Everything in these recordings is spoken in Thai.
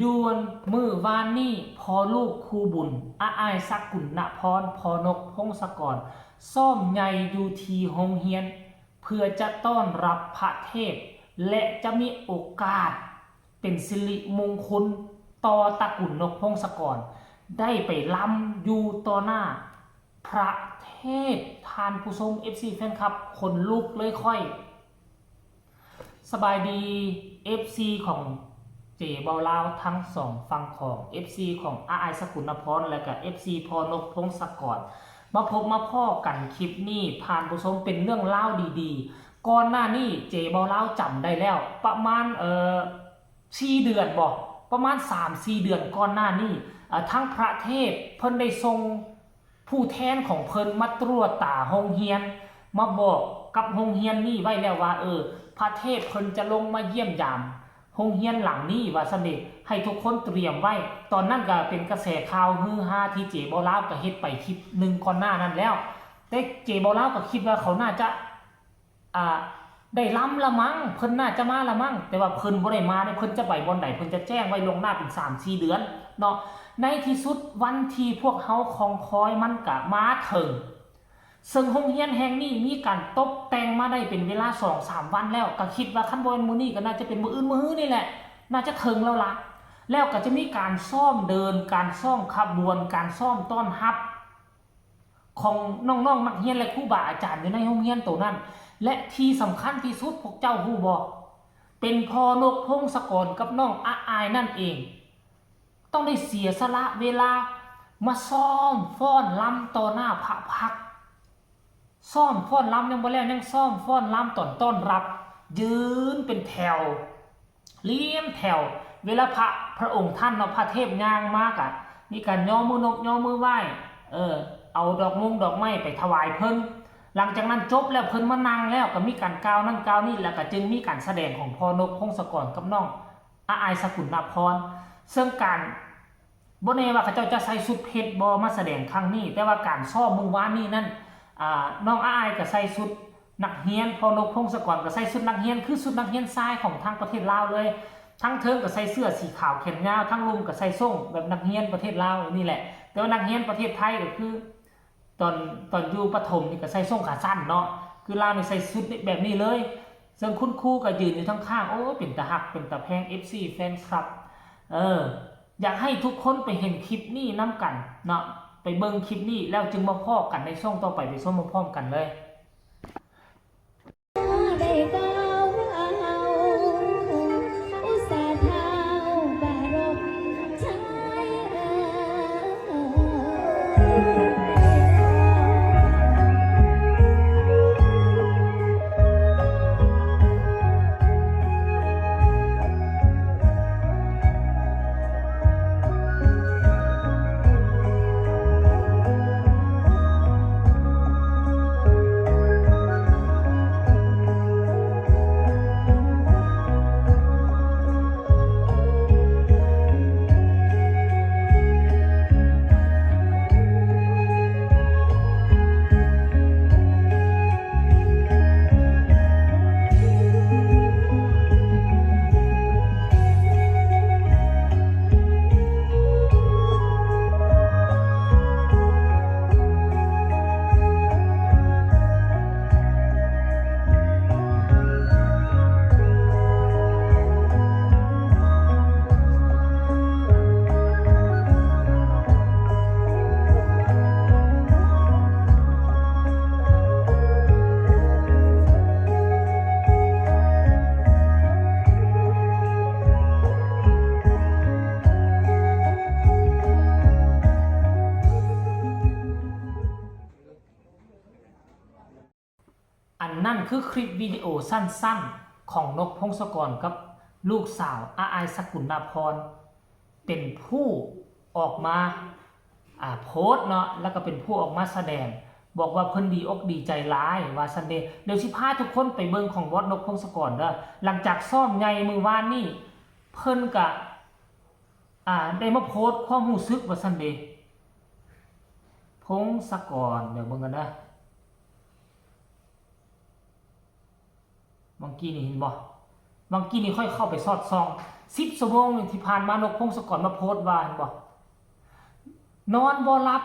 ด่วนมือวานนี่พอลูกครูบุญอาอายสักกุลณพรพอนกพงศกรซ่อมใหญ่อยู่ที่โรงเรียนเพื่อจะต้อนรับพระเทพและจะมีโอกาสเป็นสิริมงคลต่อตระกูลนกพงศกรได้ไปล้ำอยู่ต่อหน้าพระเทพทานผู้ชม FC แฟนคลับคนลุกเลยค่อยสบายดี FC ของเจเบาลาวทั้งสองฝั่งของ FC ของอาไอสกุลนพรและก็ FC พอนกพงศกรมาพบมาพ่อกันคลิปนี้ผ่านผู้ชมเป็นเรื่องเล่าดีๆก่อนหน้านี้เจเบาลาวจำได้แล้วประมาณ4 เดือนบอกประมาณ 3-4 เดือนก่อนหน้านี้ทั้งพระเทพเพิ่นได้ทรงผู้แทนของเพิ่นมาตรวจตาโรงเรียนมาบอกกับโรงเรียนนี่ไว้แล้วว่าพระเทพเพิ่นจะลงมาเยี่ยมยามโรงเรียนหลังนี้ว่าสนิทให้ทุกคนเตรียมไว้ตอนนั้นก็เป็นกระแสข่าวฮือฮาที่เจบอลาวก็เฮ็ดไปคลิปหนึ่งก่อนหน้านั้นแล้วแต่เจบอลาวก็คิดว่าเขาน่าจะได้ล้ำละมั้งเพิ่นน่าจะมาละมั้งแต่ว่าเพิ่นบ่ได้มาเพิ่นจะไปบอนใดเพิ่นจะแจ้งไว้ลวงหน้าเป็น 3-4 เดือนเนาะในที่สุดวันที่พวกเฮาคองคอยมันก็มาถึงซึ่งโรงเรียนแห่งนี้มีการตกแต่งมาได้เป็นเวลา 2-3 วันแล้วก็คิดว่าคันบ่เป็นมื้อนี้ก็น่าจะเป็นมื้ออื่นมื้อนี่แหละน่าจะถึงแล้วล่ะแล้วก็จะมีการซ่อมเดินการซ่อมขบวนการซ่อมต้อนรับของน้องๆนักเรียนและครูบาอาจารย์อยู่ในโรงเรียนตัวนั้นและที่สำคัญที่สุดพวกเจ้าฮู้บ่เป็นพ่อนกพงศกรกับน้องอาอายนั่นเองต้องได้เสียสละเวลามาซ้อมฟ้อนรำต่อหน้าพระพักตร์ซ่อมฟ้อนรำยังบ่แล้วยังซ่อมฟ้อนรำต้อนรับยืนเป็นแถวเลี้ยงแถวเวลาพระองค์ท่านเนาะพระเทพย่างมากอ่ะมีการย่อมือนกย่อมือไหว้เอาดอกไม้ไปถวายเพิ่นหลังจากนั้นจบแล้วเพิ่นมานั่งแล้วก็มีการกล่าวนั่นกล่าวนี่แล้วก็จึงมีการแสดงของพ่อนกพงศกรกับน้องอาอายสกุลนพรซึ่งการบ่แน่ว่าเขาเจ้าจะใส่ชุดเพชรบ่มาแสดงครั้งนี้แต่ว่าการซ้อมมื้อวานนี้นั่นน้องอาอายก็ใส่ชุดนักเรียนพ่อนกพงศกรก็ใส่ชุดนักเรียนคือชุดนักเรียนทรายของทางประเทศลาวเลยทั้งเทิงก็ใส่เสื้อสีขาวแขนยาวทั้งลุงก็ใส่ส่งแบบนักเรียนประเทศลาวนี่แหละแต่ว่านักเรียนประเทศไทยก็คือตอนอยู่ประถมนี่ก็ใส่ส่งขาสั้นเนาะคือลาวนี่ใส่ชุดแบบนี้เลยซึ่งคุณครูก็ยืนอยู่ข้างๆโอ้เป็นตาฮักเป็นตาแพง FC แฟนคลับอยากให้ทุกคนไปเห็นคลิปนี้น้ำกันเนาะไปเบิ่งคลิปนี้แล้วจึงมาพ้อกันในช่องต่อไปไปชมมาพร้อมกันเลยได้เบาเอาอุตส่าห์เท้าบารมชายอันนั่นคือคลิปวิดีโอสั้นๆของนกพงศกรกับลูกสาวอาอายสกุลนพรเป็นผู้ออกมาโพสต์เนาะแล้วก็เป็นผู้ออกมาแสดงบอกว่าเพิ่นดีอกดีใจร้ายว่าซันเดย์เดี๋ยวสิพาทุกคนไปเบิ่งของบอสนกพงศกรเด้อหลังจากซ่อมใหญ่มือวานนี่เพิ่นก็ได้มาโพสต์ความรู้สึกว่าซันเดย์พงศกรเดี๋ยวเบิ่งกันนะบางกี้นี่เห็นบ่บางกี้นี่ค่อยเข้าไปสอดส่อง 10 ชั่วโมงที่ผ่านมานกพงศกรมาโพสต์ว่าเห็นบ่นอนบ่หลับ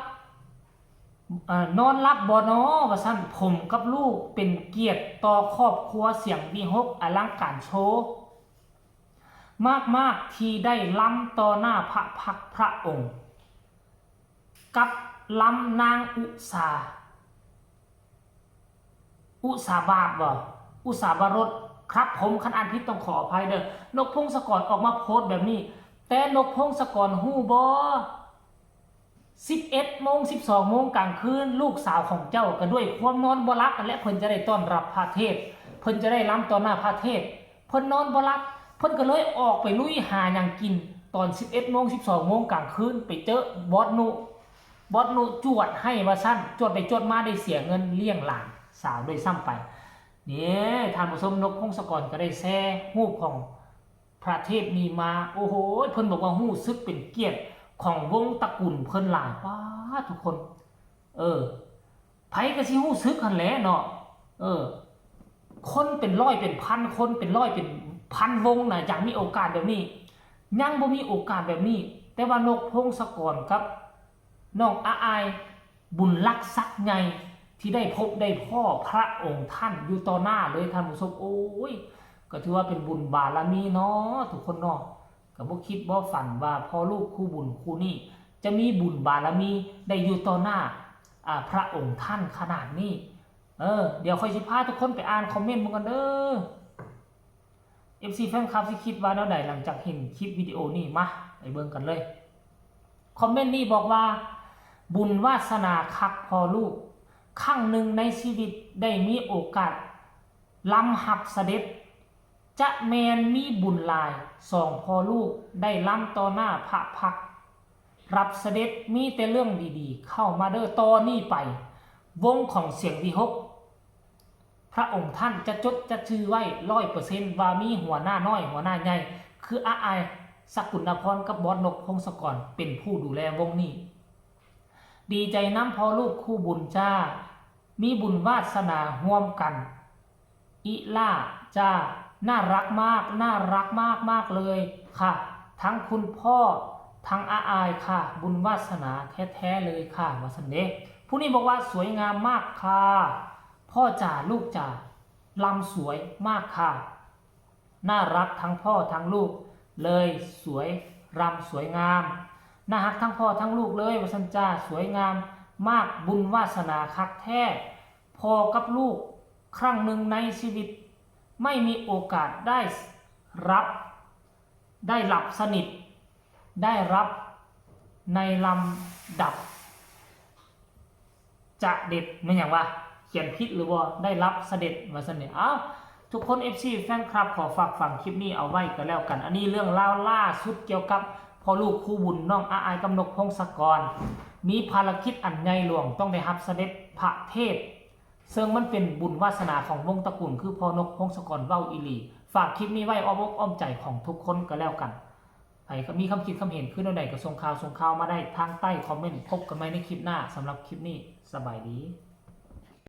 นอนรับบ่นอว่าซั่นผมกับลูกเป็นเกียรติต่อครอบครัวเสียงวิหกอลังการโชว์มากๆที่ได้ล้ำต่อหน้าพระพักตร์พระองค์ กับล้ำนางอุสาบาทบ่อุสาบารสครับผมคันอ่านผิดต้องขออภัยเด้อนกพงศกรออกมาโพสต์แบบนี้แต่นกพงศกรฮู้บ่11 โมง 12 โมงกลางคืนลูกสาวของเจ้าก็ด้วยความนอนบ่หลับนั่นแหละเพิ่นจะได้ต้อนรับพระเทพเพิ่นจะได้ล้ำต่อหน้าพระเทพเพิ่นนอนบ่หลับเพิ่นก็เลยออกไปลุยหาหยังกินตอน 11 โมง 12 โมงกลางคืนไปเจอบอสนุจวดให้ว่าซั่นจวดไปจวดมาได้เสียเงินเลี้ยงหลานสาวด้วยซ้ำไปนี่ท่านผู้ชมนกพงศกรก็ได้แซ่รูปของพระเทพนี้มาโอ้โหเพิ่นบอกว่าฮู้สึกเป็นเกียรติของวงตระกูลเพิ่นหลายป้าทุกคนไผก็สิฮู้สึกหั่นแหละเนาะคนเป็นร้อยเป็นพันคนเป็นร้อยเป็นพันวงน่ะอยากมีโอกาสแบบนี้ยังบ่มีโอกาสแบบนี้แต่ว่านกพงศกรครับน้องอาอายบุญรักษักใหญ่ที่ได้พบได้พ่อพระองค์ท่านอยู่ต่อหน้าเลยท่านผู้ชมโอ้ยก็ถือว่าเป็นบุญบารมีเนาะทุกคนเนาะก็บ่คิดบ่ฝันว่าพ่อลูกคู่บุญคู่นี้จะมีบุญบารมีได้อยู่ต่อหน้าพระองค์ท่านขนาดนี้เดี๋ยวค่อยสิพาทุกคนไปอ่านคอมเมนต์มันกันเด้อ FC แฟนคลับสิคิดว่าแนวใดหลังจากเห็นคลิปวิดีโอนี้มาไปเบิ่งกันเลยคอมเมนต์นี้บอกว่าบุญวาสนาคักพอลูกครั้งหนึ่งในชีวิตได้มีโอกาสล้ำหับเสด็จจะแมนมีบุญหลายสองพอลูกได้ล้ำต่อหน้าพระพักตร์รับเสด็จมีแต่เรื่องดีๆเข้ามาเด้อต่อนี้ไปวงของเสียงวิหกพระองค์ท่านจะจดจะชื่อไว้ 100% ว่ามีหัวหน้าน้อยหัวหน้าใหญ่คืออาอายสกุลนพรกับบอสนกพงศกรเป็นผู้ดูแลวงนี้ดีใจน้ำพอลูกคู่บุญจ้ามีบุญวาสนาร่วมกันอิล่าจ้าน่ารักมากเลยค่ะทั้งคุณพ่อทั้งอาอายค่ะบุญวาสนาแท้ๆเลยค่ะวาสนเดผู้นี้บอกว่าสวยงามมากค่ะพ่อจ๋าลูกจ๋าลำสวยมากค่ะน่ารักทั้งพ่อทั้งลูกเลยสวยรำสวยงามน่ารักทั้งพ่อทั้งลูกเลยวาสันจ้าสวยงามมากบุญวาสนาคักแท้พ่อกับลูกครั้งหนึ่งในชีวิตไม่มีโอกาสได้หลับสนิทได้รับในลำดับจะเด็ดไม่อย่างว่าเขียนผิดหรือว่าได้รับเสด็จมาเสนอทุกคน FC แฟนคลับขอฝากฟังคลิปนี้เอาไว้ก็แล้วกันอันนี้เรื่องเล่าล่าสุดเกี่ยวกับพ่อลูกคู่บุญน้องอาอายกำนกพงศกรมีภารกิจอันใหญ่หลวงต้องได้รับเสด็จพระเทพซึ่งมันเป็นบุญวาสนาของวงตระกูลคือพ่อนกพงศกรเว้าอีหลีฝากคลิปนี้ไว้อ้อมอกอ้อมใจของทุกคนก็แล้วกันใครก็มีคำคิดคำเห็นขึ้นใดก็ส่งข่าวมาได้ทางใต้คอมเมนต์พบกันใหม่ในคลิปหน้าสำหรับคลิปนี้สบายดี